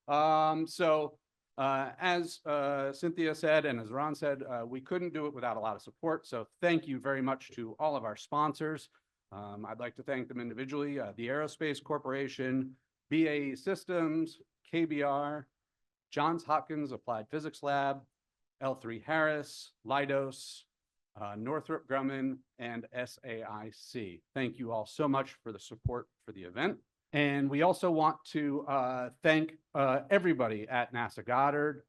As Cynthia said, and as Ron said, we couldn't do it without a lot of support. So thank you very much to all of our sponsors. I'd like to thank them individually, the Aerospace Corporation, BAE Systems, KBR, Johns Hopkins Applied Physics Lab, L3 Harris, Leidos, Northrop Grumman, and SAIC. Thank you all so much for the support for the event. And we also want to thank everybody at NASA Goddard.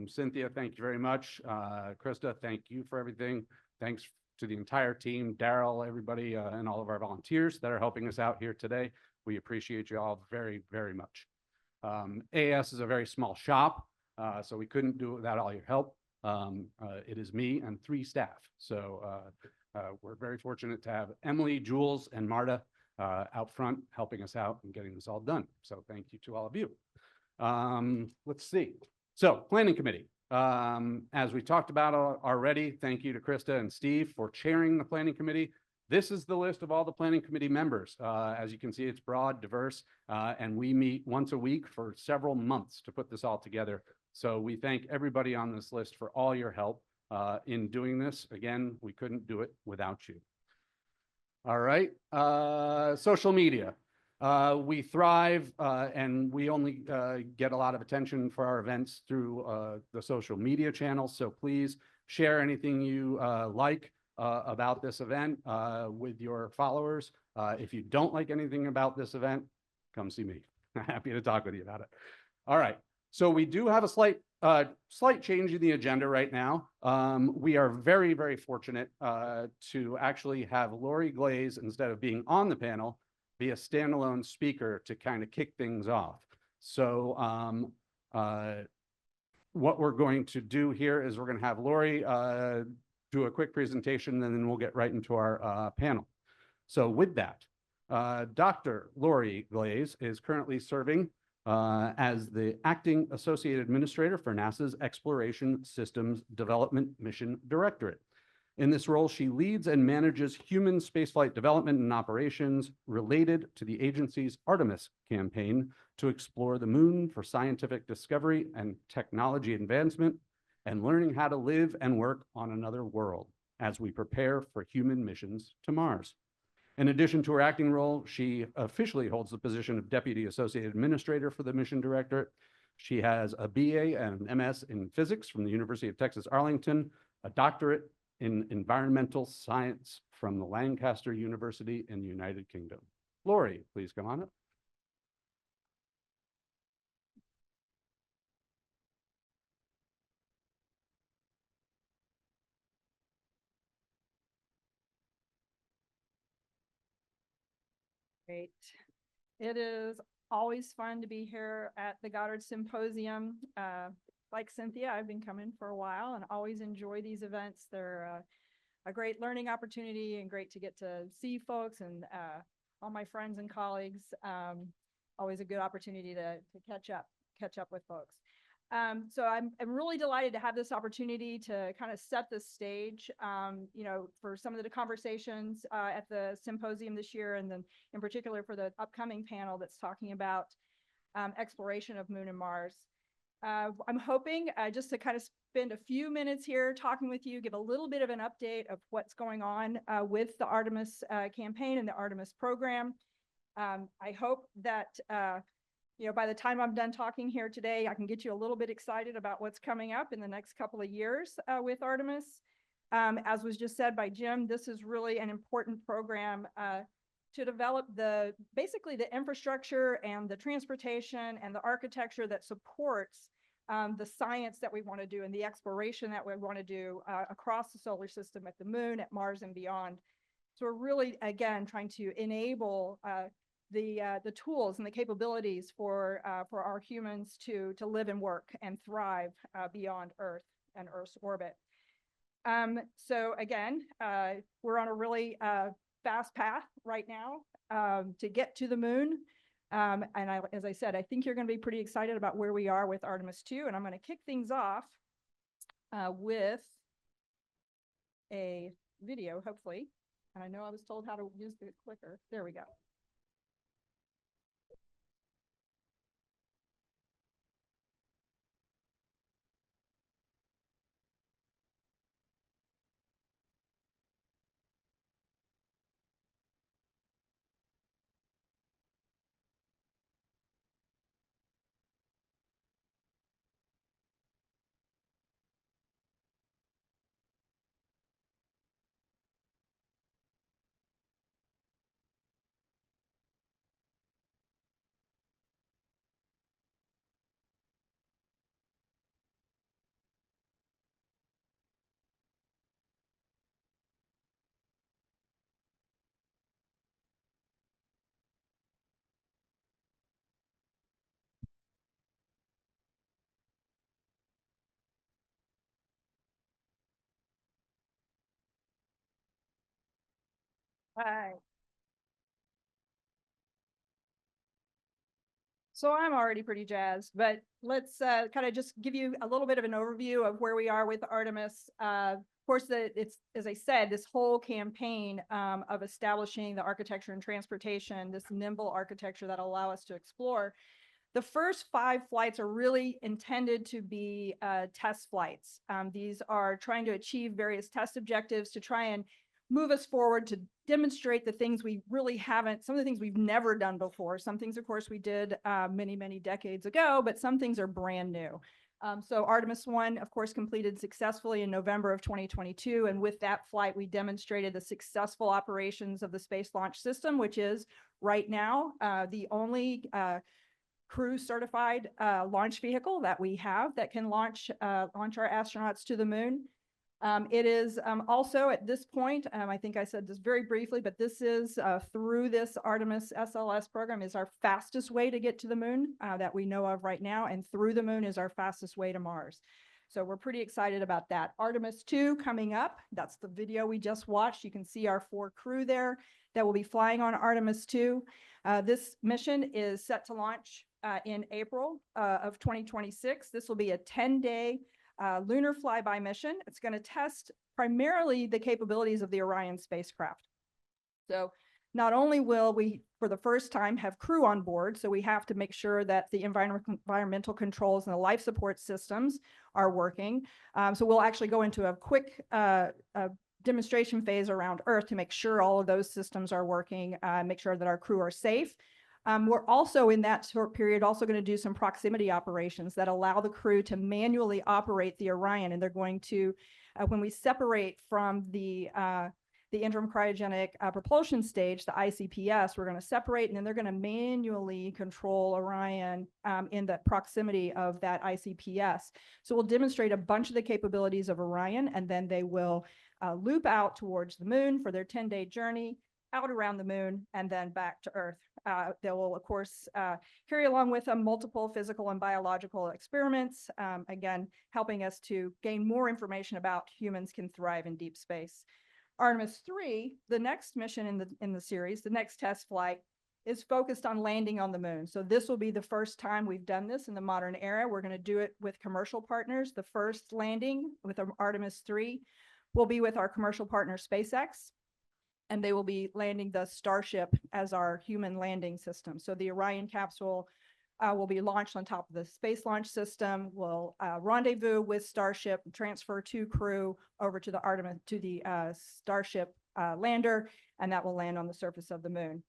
Cynthia, thank you very much. Krista, thank you for everything. Thanks to the entire team, Daryl, everybody, and all of our volunteers that are helping us out here today. We appreciate you all very, very much. AS is a very small shop, so we couldn't do it without all your help. It is me and 3 staff. So we're very fortunate to have Emily, Jules, and Marta out front helping us out and getting this all done. So thank you to all of you. Let's see. So planning committee. As we talked about already, thank you to Krista and Steve for chairing the planning committee. This is the list of all the planning committee members. As you can see, it's broad, diverse, and we meet once a week for several months to put this all together. So we thank everybody on this list for all your help in doing this. Again, we couldn't do it without you. All right, social media. We thrive and we only get a lot of attention for our events through the social media channels. So please share anything you like about this event with your followers. If you don't like anything about this event, come see me. I'm happy to talk with you about it. All right, so we do have a slight change in the agenda right now. We are very, very fortunate to actually have Lori Glaze, instead of being on the panel, be a standalone speaker to kind of kick things off. So what we're going to do here is we're going to have Lori do a quick presentation, and then we'll get right into our panel. So with that, Dr. Lori Glaze is currently serving as the Acting Associate Administrator for NASA's Exploration Systems Development Mission Directorate. In this role, she leads and manages human spaceflight development and operations related to the agency's Artemis campaign to explore the moon for scientific discovery and technology advancement, and learning how to live and work on another world as we prepare for human missions to Mars. In addition to her acting role, she officially holds the position of Deputy Associate Administrator for the Mission Directorate. She has a BA and an MS in physics from the University of Texas, Arlington, a doctorate in environmental science from the Lancaster University in the United Kingdom. Lori, please come on up. Great. It is always fun to be here at the Goddard Symposium. Like Cynthia, I've been coming for a while and always enjoy these events. They're a great learning opportunity and great to get to see folks and all my friends and colleagues. Always a good opportunity to catch up with folks. So I'm really delighted to have this opportunity to kind of set the stage, for some of the conversations at the symposium this year, and then in particular for the upcoming panel that's talking about exploration of Moon and Mars. I'm hoping just to kind of spend a few minutes here talking with you, give a little bit of an update of what's going on with the Artemis campaign and the Artemis program. I hope that by the time I'm done talking here today, I can get you a little bit excited about what's coming up in the next couple of years with Artemis. As was just said by Jim, this is really an important program to develop basically the infrastructure and the transportation and the architecture that supports the science that we want to do and the exploration that we want to do across the solar system, at the moon, at Mars, and beyond. So we're really, again, trying to enable the tools and the capabilities for our humans to live and work and thrive beyond Earth and Earth's orbit. So again, we're on a really fast path right now to get to the moon. And as I said, I think you're going to be pretty excited about where we are with Artemis 2. And I'm going to kick things off with a video, hopefully. And I know I was told how to use the clicker. There we go. Right. So I'm already pretty jazzed, but let's kind of just give you a little bit of an overview of where we are with Artemis. Of course, it's, as I said, this whole campaign of establishing the architecture and transportation, this nimble architecture that allow us to explore. The first 5 flights are really intended to be test flights. These are trying to achieve various test objectives to try and move us forward to demonstrate the things we really haven't, some of the things we've never done before. Some things, of course, we did many, many decades ago, but some things are brand new. So Artemis 1, of course, completed successfully in November of 2022. And with that flight, we demonstrated the successful operations of the Space Launch System, which is right now the only crew certified launch vehicle that we have that can launch our astronauts to the moon. It is also at this point, I think I said this very briefly, but this is through this Artemis SLS program is our fastest way to get to the moon that we know of right now, and through the moon is our fastest way to Mars. So we're pretty excited about that. Artemis 2 coming up. That's the video we just watched. You can see our 4 crew there that will be flying on Artemis 2. This mission is set to launch in April of 2026. This will be a 10-day lunar flyby mission. It's going to test primarily the capabilities of the Orion spacecraft. So not only will we, for the first time, have crew on board, so we have to make sure that the environmental controls and the life support systems are working. So we'll actually go into a quick demonstration phase around Earth to make sure all of those systems are working, make sure that our crew are safe. We're also in that short period also going to do some proximity operations that allow the crew to manually operate the Orion. And they're going to, when we separate from the interim cryogenic propulsion stage, the ICPS, we're going to separate, and then they're going to manually control Orion in the proximity of that ICPS. So we'll demonstrate a bunch of the capabilities of Orion, and then they will loop out towards the moon for their 10-day journey, out around the moon, and then back to Earth. They will, of course, carry along with them multiple physical and biological experiments, again, helping us to gain more information about humans can thrive in deep space. Artemis 3, the next mission in the series, the next test flight, is focused on landing on the moon. So this will be the first time we've done this in the modern era. We're going to do it with commercial partners. The first landing with Artemis 3 will be with our commercial partner SpaceX, and they will be landing the Starship as our human landing system. So the Orion capsule will be launched on top of the Space Launch System, will rendezvous with Starship, transfer 2 crew over to the Starship lander, and that will land on the surface of the moon.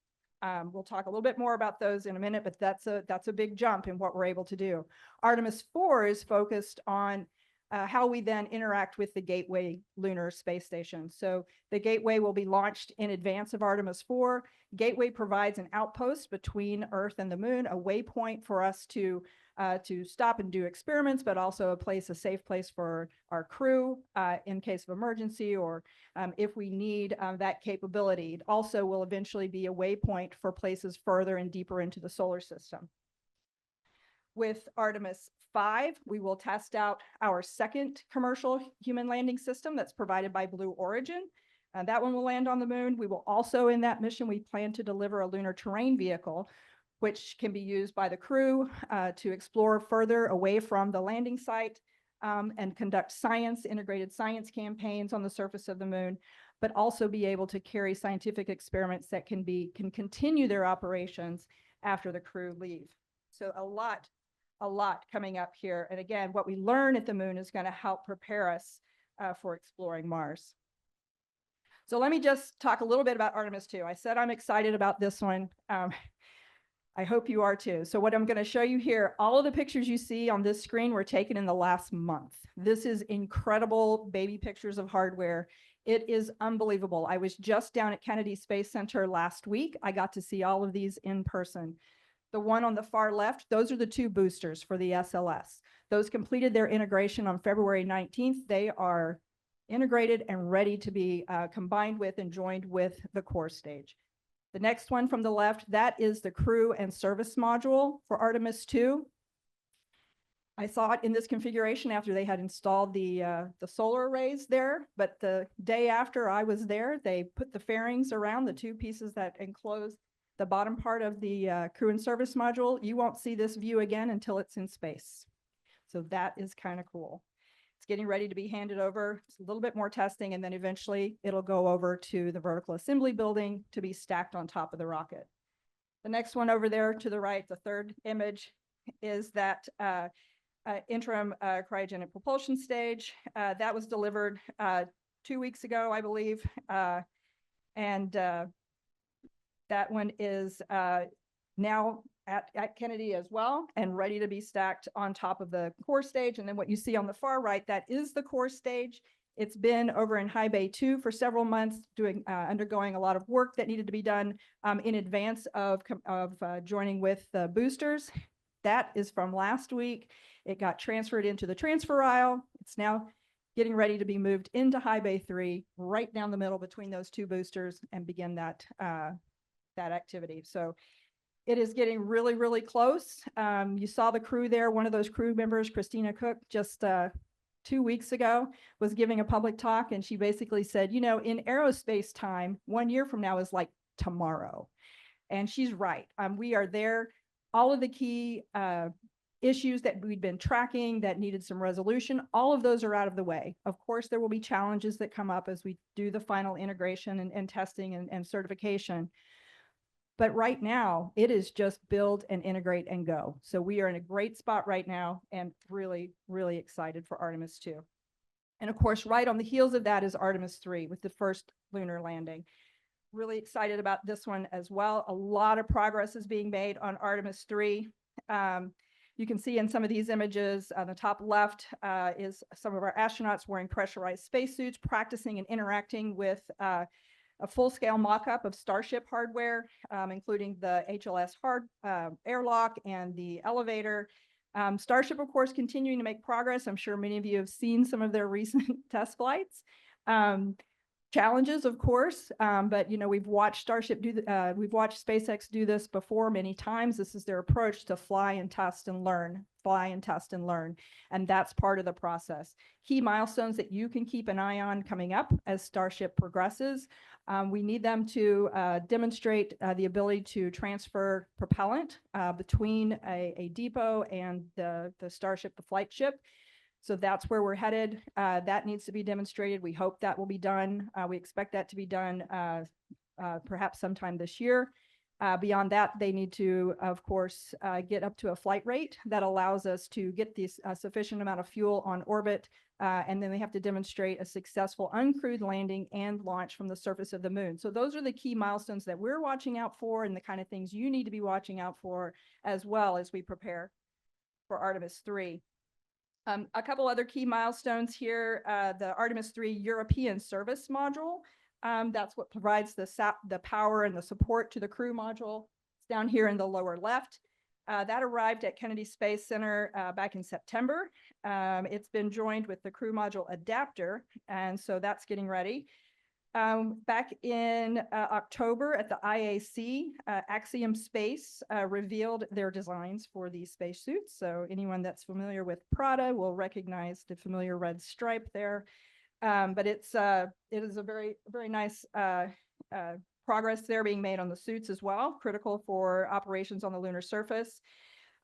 We'll talk a little bit more about those in a minute, but that's a big jump in what we're able to do. Artemis 4 is focused on how we then interact with the Gateway lunar space station. So the Gateway will be launched in advance of Artemis 4. Gateway provides an outpost between Earth and the moon, a waypoint for us to stop and do experiments, but also a safe place for our crew in case of emergency, or if we need that capability. It also will eventually be a waypoint for places further and deeper into the solar system. With Artemis 5, we will test out our second commercial human landing system that's provided by Blue Origin. That one will land on the moon. We will also, in that mission, we plan to deliver a lunar terrain vehicle, which can be used by the crew to explore further away from the landing site and conduct integrated science campaigns on the surface of the moon, but also be able to carry scientific experiments that can continue their operations after the crew leave. So a lot coming up here. And again, what we learn at the moon is going to help prepare us for exploring Mars. So let me just talk a little bit about Artemis 2. I said I'm excited about this one. I hope you are too. So what I'm going to show you here, all of the pictures you see on this screen were taken in the last month. This is incredible baby pictures of hardware. It is unbelievable. I was just down at Kennedy Space Center last week. I got to see all of these in person. The one on the far left, those are the 2 boosters for the SLS. Those completed their integration on February 19th. They are integrated and ready to be combined with and joined with the core stage. The next one from the left, that is the crew and service module for Artemis 2. I saw it in this configuration after they had installed the solar arrays there, but the day after I was there, they put the fairings around the two pieces that enclose the bottom part of the crew and service module. You won't see this view again until it's in space. So that is kind of cool. It's getting ready to be handed over. It's a little bit more testing, and then eventually it'll go over to the vertical assembly building to be stacked on top of the rocket. The next one over there to the right, the third image, is that interim cryogenic propulsion stage. That was delivered 2 weeks ago, I believe. And that one is now at Kennedy as well and ready to be stacked on top of the core stage. And then what you see on the far right, that is the core stage. It's been over in High Bay 2 for several months, undergoing a lot of work that needed to be done in advance of joining with the boosters. That is from last week. It got transferred into the transfer aisle. It's now getting ready to be moved into High Bay 3, right down the middle between those two boosters, and begin that activity. So it is getting really, really close. You saw the crew there. One of those crew members, Christina Cook, just 2 weeks ago was giving a public talk, and she basically said, you know, in aerospace time, 1 year from now is like tomorrow. And she's right. We are there. All of the key issues that we'd been tracking that needed some resolution, all of those are out of the way. Of course, there will be challenges that come up as we do the final integration and testing and certification. But right now, it is just build and integrate and go. So we are in a great spot right now and really, really excited for Artemis 2. And of course, right on the heels of that is Artemis 3 with the first lunar landing. Really excited about this one as well. A lot of progress is being made on Artemis 3. You can see in some of these images on the top left is some of our astronauts wearing pressurized spacesuits, practicing and interacting with a full-scale mock-up of Starship hardware, including the HLS airlock and the elevator. Starship, of course, continuing to make progress. I'm sure many of you have seen some of their recent test flights. Challenges, of course, but you know, we've watched we've watched SpaceX do this before many times. This is their approach to fly and test and learn, fly and test and learn, and that's part of the process. Key milestones that you can keep an eye on coming up as Starship progresses. We need them to demonstrate the ability to transfer propellant between a depot and the Starship, the flight ship. So that's where we're headed. That needs to be demonstrated. We hope that will be done. We expect that to be done perhaps sometime this year. Beyond that, they need to, of course, get up to a flight rate that allows us to get this sufficient amount of fuel on orbit. And then they have to demonstrate a successful uncrewed landing and launch from the surface of the moon. So those are the key milestones that we're watching out for and the kind of things you need to be watching out for as well as we prepare for Artemis 3. A couple other key milestones here, the Artemis 3 European service module. That's what provides the power and the support to the crew module. It's down here in the lower left. That arrived at Kennedy Space Center back in September. It's been joined with the crew module adapter, and so that's getting ready. Back in October at the IAC, Axiom Space revealed their designs for these spacesuits. So anyone that's familiar with Prada will recognize the familiar red stripe there. But it is a very, very nice progress there being made on the suits as well, critical for operations on the lunar surface.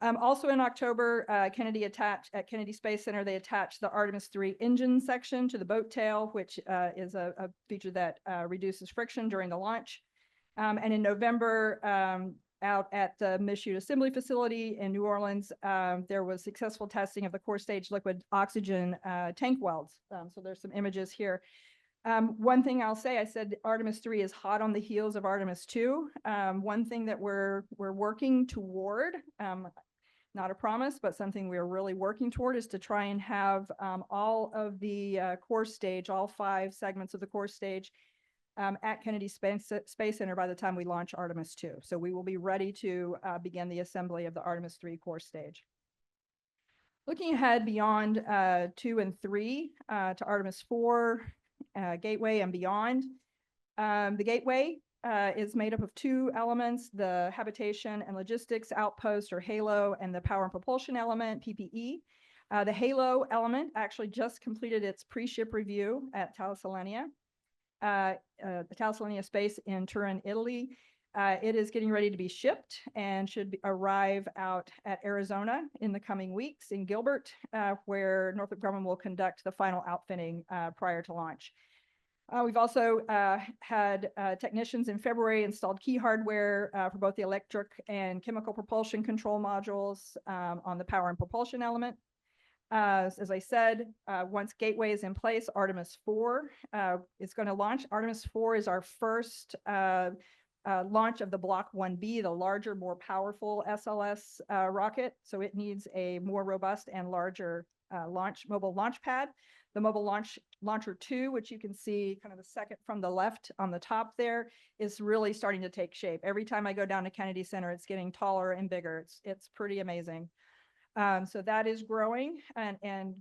Also in October, at Kennedy Space Center, they attached the Artemis 3 engine section to the boat tail, which is a feature that reduces friction during the launch. And in November, out at the Michoud Assembly Facility in New Orleans, there was successful testing of the core stage liquid oxygen tank welds. So there's some images here. One thing I'll say, I said Artemis 3 is hot on the heels of Artemis 2. One thing that we're working toward, not a promise, but something we're really working toward, is to try and have all of the core stage, all 5 segments of the core stage at Kennedy Space Center by the time we launch Artemis 2. So we will be ready to begin the assembly of the Artemis 3 core stage. Looking ahead beyond 2 and 3 to Artemis 4, Gateway and beyond. The Gateway is made up of two elements, the Habitation and Logistics Outpost, or HALO, and the Power and Propulsion Element, PPE. The HALO element actually just completed its pre-ship review at Thales Alenia Space in Turin, Italy. It is getting ready to be shipped and should arrive out at Arizona in the coming weeks in Gilbert, where Northrop Grumman will conduct the final outfitting prior to launch. We've also had technicians in February installed key hardware for both the electric and chemical propulsion control modules on the power and propulsion element. As I said, once Gateway is in place, Artemis 4 is going to launch. Artemis 4 is our first launch of the Block 1B, the larger, more powerful SLS rocket. So it needs a more robust and larger mobile launch pad. The Mobile Launcher 2, which you can see kind of the second from the left on the top there, is really starting to take shape. Every time I go down to Kennedy Center, it's getting taller and bigger. It's pretty amazing. So that is growing and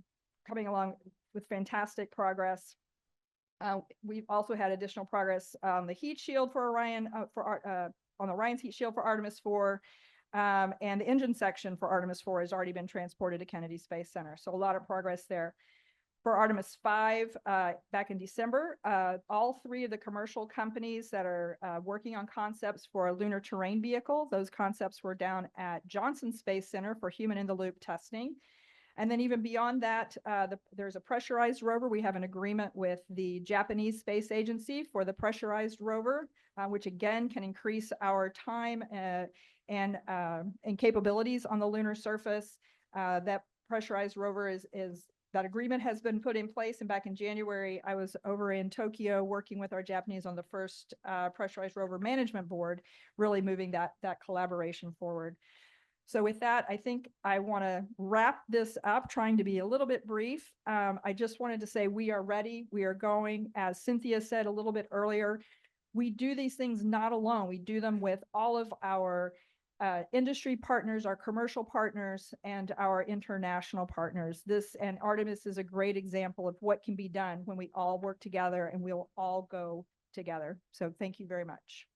coming along with fantastic progress. We've also had additional progress on the heat shield for Orion, on Orion's heat shield for Artemis 4. And the engine section for Artemis 4 has already been transported to Kennedy Space Center. So a lot of progress there. For Artemis 5, back in December, all three of the commercial companies that are working on concepts for a lunar terrain vehicle, those concepts were down at Johnson Space Center for human-in-the-loop testing. And then even beyond that, there's a pressurized rover. We have an agreement with the Japanese Space Agency for the pressurized rover, which again can increase our time and capabilities on the lunar surface. That pressurized rover that agreement has been put in place. And back in January, I was over in Tokyo working with our Japanese on the first pressurized rover management board, really moving that collaboration forward. So with that, I think I want to wrap this up, trying to be a little bit brief. I just wanted to say we are ready. We are going, as Cynthia said a little bit earlier, we do these things not alone. We do them with all of our industry partners, our commercial partners, and our international partners. And Artemis is a great example of what can be done when we all work together and we'll all go together. So thank you very much.